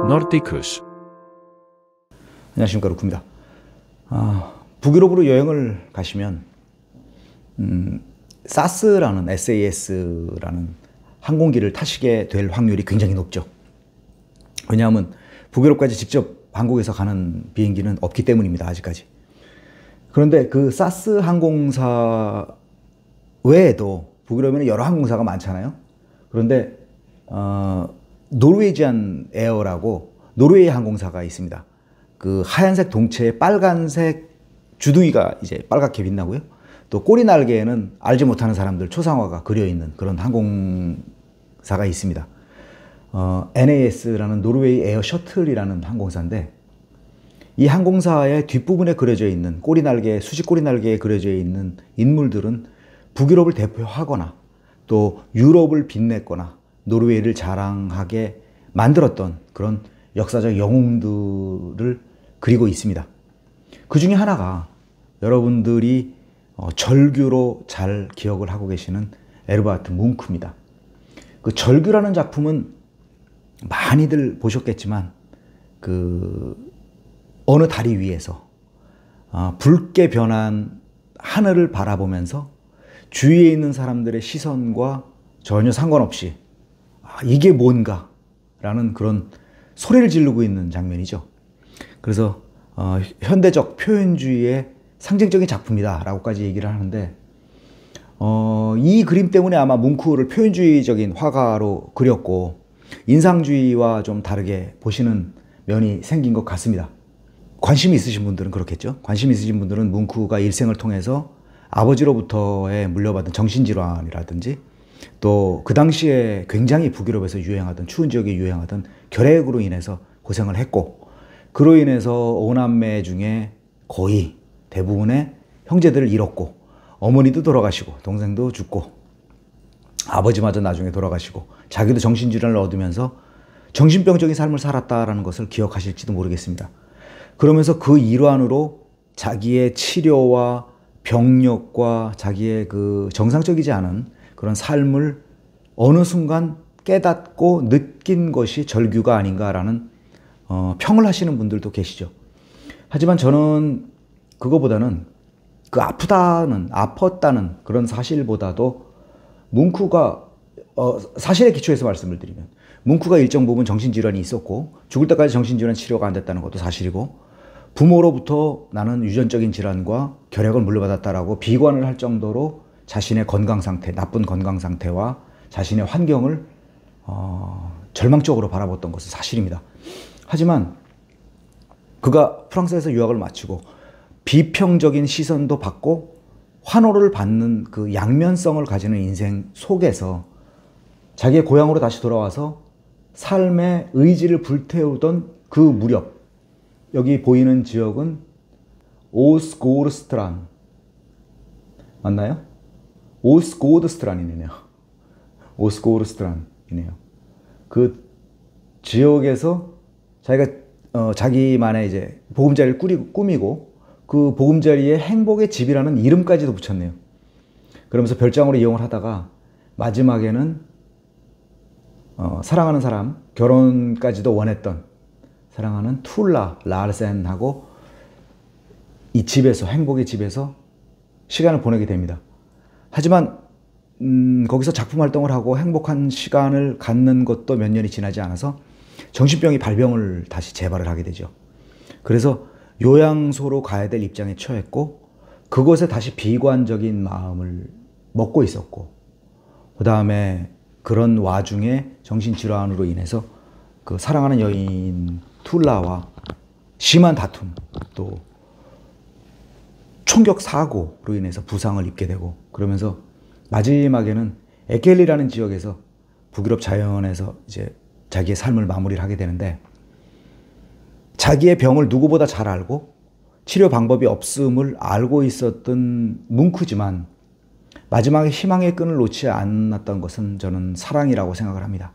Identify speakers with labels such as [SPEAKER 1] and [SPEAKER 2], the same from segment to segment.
[SPEAKER 1] Nordicus.
[SPEAKER 2] 안녕하십니까, 루크입니다. 북유럽으로 여행을 가시면 SAS라는 항공기를 타시게 될 확률이 굉장히 높죠. 왜냐하면 북유럽까지 직접 한국에서 가는 비행기는 없기 때문입니다, 아직까지. 그런데 그 사스 항공사 외에도 북유럽에는 여러 항공사가 많잖아요. 그런데 노르웨이지안 에어라고 노르웨이 항공사가 있습니다. 그 하얀색 동체에 빨간색 주둥이가 이제 빨갛게 빛나고요. 또 꼬리 날개에는 알지 못하는 사람들 초상화가 그려있는 그런 항공사가 있습니다. NAS라는 노르웨이 에어 셔틀이라는 항공사인데, 이 항공사의 뒷부분에 그려져 있는 꼬리 날개, 수직 꼬리 날개에 그려져 있는 인물들은 북유럽을 대표하거나 또 유럽을 빛냈거나 노르웨이를 자랑하게 만들었던 그런 역사적 영웅들을 그리고 있습니다. 그 중에 하나가 여러분들이 절규로 잘 기억을 하고 계시는 에르바하트 뭉크입니다. 그 절규라는 작품은 많이들 보셨겠지만 그 어느 다리 위에서 붉게 변한 하늘을 바라보면서 주위에 있는 사람들의 시선과 전혀 상관없이 이게 뭔가 라는 그런 소리를 지르고 있는 장면이죠. 그래서 현대적 표현주의의 상징적인 작품이다 라고까지 얘기를 하는데, 이 그림 때문에 아마 뭉크를 표현주의적인 화가로 그렸고 인상주의와 좀 다르게 보시는 면이 생긴 것 같습니다. 관심이 있으신 분들은 그렇겠죠. 관심 있으신 분들은 뭉크가 일생을 통해서 아버지로부터의 물려받은 정신질환이라든지 또 그 당시에 굉장히 북유럽에서 유행하던, 추운 지역에 유행하던 결핵으로 인해서 고생을 했고, 그로 인해서 오남매 중에 거의 대부분의 형제들을 잃었고, 어머니도 돌아가시고 동생도 죽고 아버지마저 나중에 돌아가시고 자기도 정신질환을 얻으면서 정신병적인 삶을 살았다라는 것을 기억하실지도 모르겠습니다. 그러면서 그 일환으로 자기의 치료와 병력과 자기의 그 정상적이지 않은 그런 삶을 어느 순간 깨닫고 느낀 것이 절규가 아닌가라는 평을 하시는 분들도 계시죠. 하지만 저는 그거보다는 그 아팠다는 그런 사실보다도 뭉크가 사실에 기초해서 말씀을 드리면 뭉크가 일정 부분 정신질환이 있었고 죽을 때까지 정신질환 치료가 안 됐다는 것도 사실이고, 부모로부터 나는 유전적인 질환과 결핵을 물려받았다라고 비관을 할 정도로 자신의 건강 상태, 나쁜 건강 상태와 자신의 환경을 절망적으로 바라봤던 것은 사실입니다. 하지만 그가 프랑스에서 유학을 마치고 비평적인 시선도 받고 환호를 받는 그 양면성을 가지는 인생 속에서 자기의 고향으로 다시 돌아와서 삶의 의지를 불태우던 그 무렵, 여기 보이는 지역은 오스고르스트란 맞나요? 오스고르스트란이네요. 오스고르스트란이네요. 그 지역에서 자기가 자기만의 이제 보금자리를 꾸미고 그 보금자리에 행복의 집이라는 이름까지도 붙였네요. 그러면서 별장으로 이용을 하다가 마지막에는 사랑하는 사람, 결혼까지도 원했던 사랑하는 툴라 라르센하고 이 집에서, 행복의 집에서 시간을 보내게 됩니다. 하지만 거기서 작품 활동을 하고 행복한 시간을 갖는 것도 몇 년이 지나지 않아서 정신병이 발병을 다시 재발을 하게 되죠. 그래서 요양소로 가야 될 입장에 처했고 그것에 다시 비관적인 마음을 먹고 있었고, 그 다음에 그런 와중에 정신질환으로 인해서 그 사랑하는 여인 툴라와 심한 다툼, 또 총격 사고로 인해서 부상을 입게 되고, 그러면서 마지막에는 에켈리라는 지역에서 북유럽 자연에서 이제 자기의 삶을 마무리를 하게 되는데, 자기의 병을 누구보다 잘 알고 치료 방법이 없음을 알고 있었던 뭉크지만 마지막에 희망의 끈을 놓지 않았던 것은 저는 사랑이라고 생각을 합니다.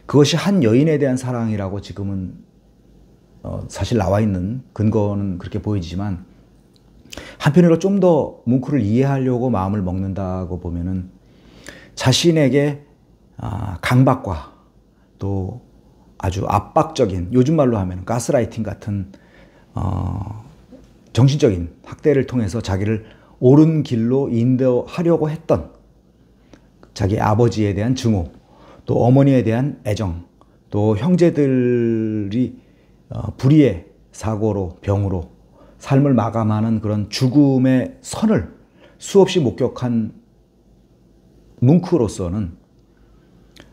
[SPEAKER 2] 그것이 한 여인에 대한 사랑이라고 지금은 사실 나와 있는 근거는 그렇게 보이지만, 한편으로 좀 더 뭉크를 이해하려고 마음을 먹는다고 보면은 자신에게 강박과 또 아주 압박적인, 요즘 말로 하면 가스라이팅 같은 정신적인 학대를 통해서 자기를 옳은 길로 인도하려고 했던 자기 아버지에 대한 증오, 또 어머니에 대한 애정, 또 형제들이 불의의 사고로, 병으로 삶을 마감하는 그런 죽음의 선을 수없이 목격한 뭉크로서는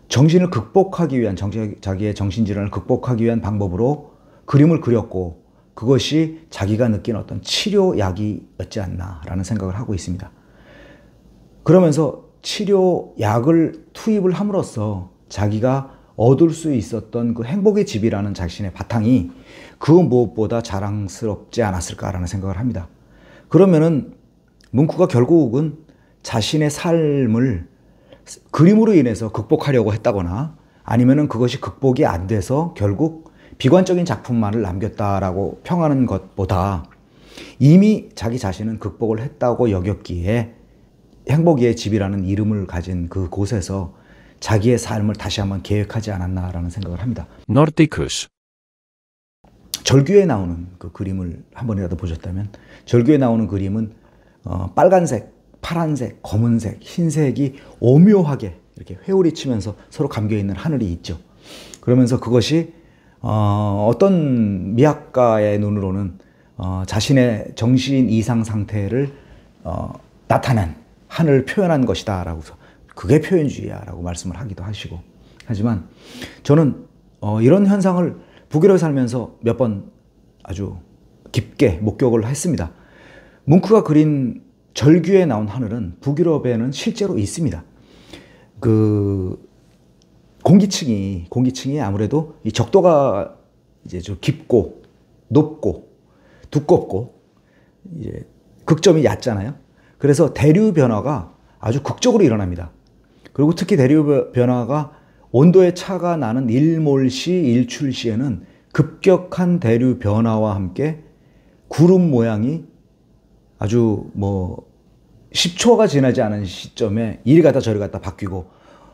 [SPEAKER 2] 정신을 극복하기 위한, 자기의 정신질환을 극복하기 위한 방법으로 그림을 그렸고, 그것이 자기가 느낀 어떤 치료약이었지 않나라는 생각을 하고 있습니다. 그러면서 치료약을 투입을 함으로써 자기가 얻을 수 있었던 그 행복의 집이라는 자신의 바탕이 그 무엇보다 자랑스럽지 않았을까라는 생각을 합니다. 그러면은 뭉크가 결국은 자신의 삶을 그림으로 인해서 극복하려고 했다거나, 아니면은 그것이 극복이 안 돼서 결국 비관적인 작품만을 남겼다라고 평하는 것보다 이미 자기 자신은 극복을 했다고 여겼기에 행복의 집이라는 이름을 가진 그 곳에서 자기의 삶을 다시 한번 계획하지 않았나라는 생각을 합니다.
[SPEAKER 1] Nordikus.
[SPEAKER 2] 절규에 나오는 그 그림을 한 번이라도 보셨다면, 절규에 나오는 그림은 빨간색, 파란색, 검은색, 흰색이 오묘하게 이렇게 회오리 치면서 서로 감겨있는 하늘이 있죠. 그러면서 그것이 어떤 미학가의 눈으로는 자신의 정신 이상 상태를 나타낸, 하늘을 표현한 것이다 라고, 그게 표현주의야 라고 말씀을 하기도 하시고, 하지만 저는 이런 현상을 북유럽에 살면서 몇 번 아주 깊게 목격을 했습니다. 뭉크가 그린 절규에 나온 하늘은 북유럽에는 실제로 있습니다. 그 공기층이 아무래도 이 적도가 이제 좀 깊고 높고 두껍고 이제 극점이 얕잖아요. 그래서 대류 변화가 아주 극적으로 일어납니다. 그리고 특히 대류 변화가 온도의 차가 나는 일몰시, 일출시에는 급격한 대류 변화와 함께 구름 모양이 아주 10초가 지나지 않은 시점에 이리 갔다 저리 갔다 바뀌고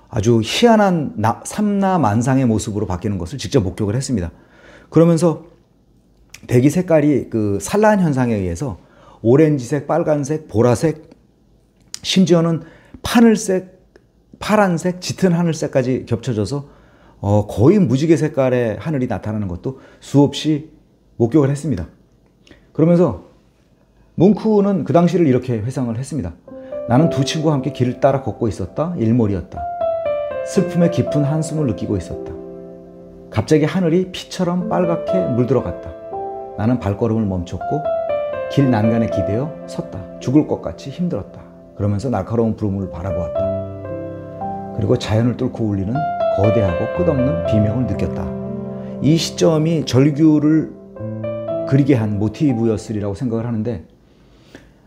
[SPEAKER 2] 아주 희한한 삼라만상의 모습으로 바뀌는 것을 직접 목격을 했습니다. 그러면서 대기 색깔이 그 산란 현상에 의해서 오렌지색, 빨간색, 보라색, 심지어는 하늘색, 파란색, 짙은 하늘색까지 겹쳐져서 거의 무지개 색깔의 하늘이 나타나는 것도 수없이 목격을 했습니다. 그러면서 뭉크는 그 당시를 이렇게 회상을 했습니다. 나는 두 친구와 함께 길을 따라 걷고 있었다. 일몰이었다. 슬픔에 깊은 한숨을 느끼고 있었다. 갑자기 하늘이 피처럼 빨갛게 물들어갔다. 나는 발걸음을 멈췄고 길 난간에 기대어 섰다. 죽을 것 같이 힘들었다. 그러면서 날카로운 구름을 바라보았다. 그리고 자연을 뚫고 울리는 거대하고 끝없는 비명을 느꼈다. 이 시점이 절규를 그리게 한 모티브였으리라고 생각을 하는데,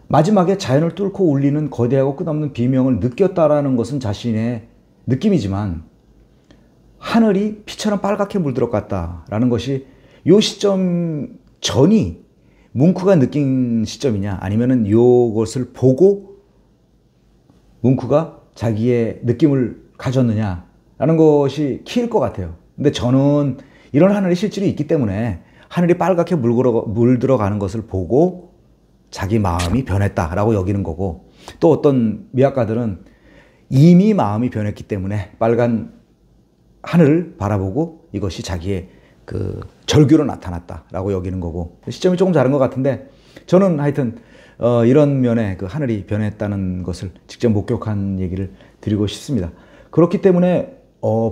[SPEAKER 2] 마지막에 자연을 뚫고 울리는 거대하고 끝없는 비명을 느꼈다라는 것은 자신의 느낌이지만, 하늘이 피처럼 빨갛게 물들어갔다라는 것이 이 시점 전이 뭉크가 느낀 시점이냐, 아니면은 이것을 보고 뭉크가 자기의 느낌을 가졌느냐라는 것이 키일 것 같아요. 근데 저는 이런 하늘이 실제로 있기 때문에 하늘이 빨갛게 물들어가는 것을 보고 자기 마음이 변했다라고 여기는 거고, 또 어떤 미학가들은 이미 마음이 변했기 때문에 빨간 하늘을 바라보고 이것이 자기의 그 절규로 나타났다라고 여기는 거고, 시점이 조금 다른 것 같은데, 저는 하여튼 이런 면에 그 하늘이 변했다는 것을 직접 목격한 얘기를 드리고 싶습니다. 그렇기 때문에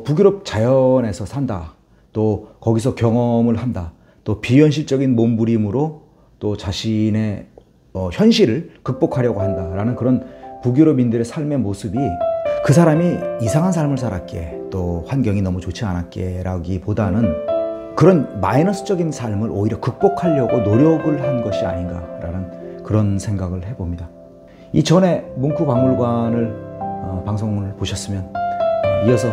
[SPEAKER 2] 북유럽 자연에서 산다, 또 거기서 경험을 한다, 또 비현실적인 몸부림으로 또 자신의 현실을 극복하려고 한다라는 그런 북유럽인들의 삶의 모습이, 그 사람이 이상한 삶을 살았기에 또 환경이 너무 좋지 않았기라기보다는 그런 마이너스적인 삶을 오히려 극복하려고 노력을 한 것이 아닌가라는 그런 생각을 해봅니다. 이전에 뭉크 박물관을 방송을 보셨으면 이어서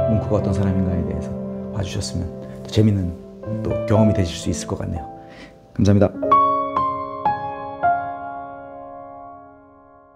[SPEAKER 2] 뭉크가 어떤 사람인가에 대해서 봐주셨으면 또 재밌는 또 경험이 되실 수 있을 것 같네요. 감사합니다.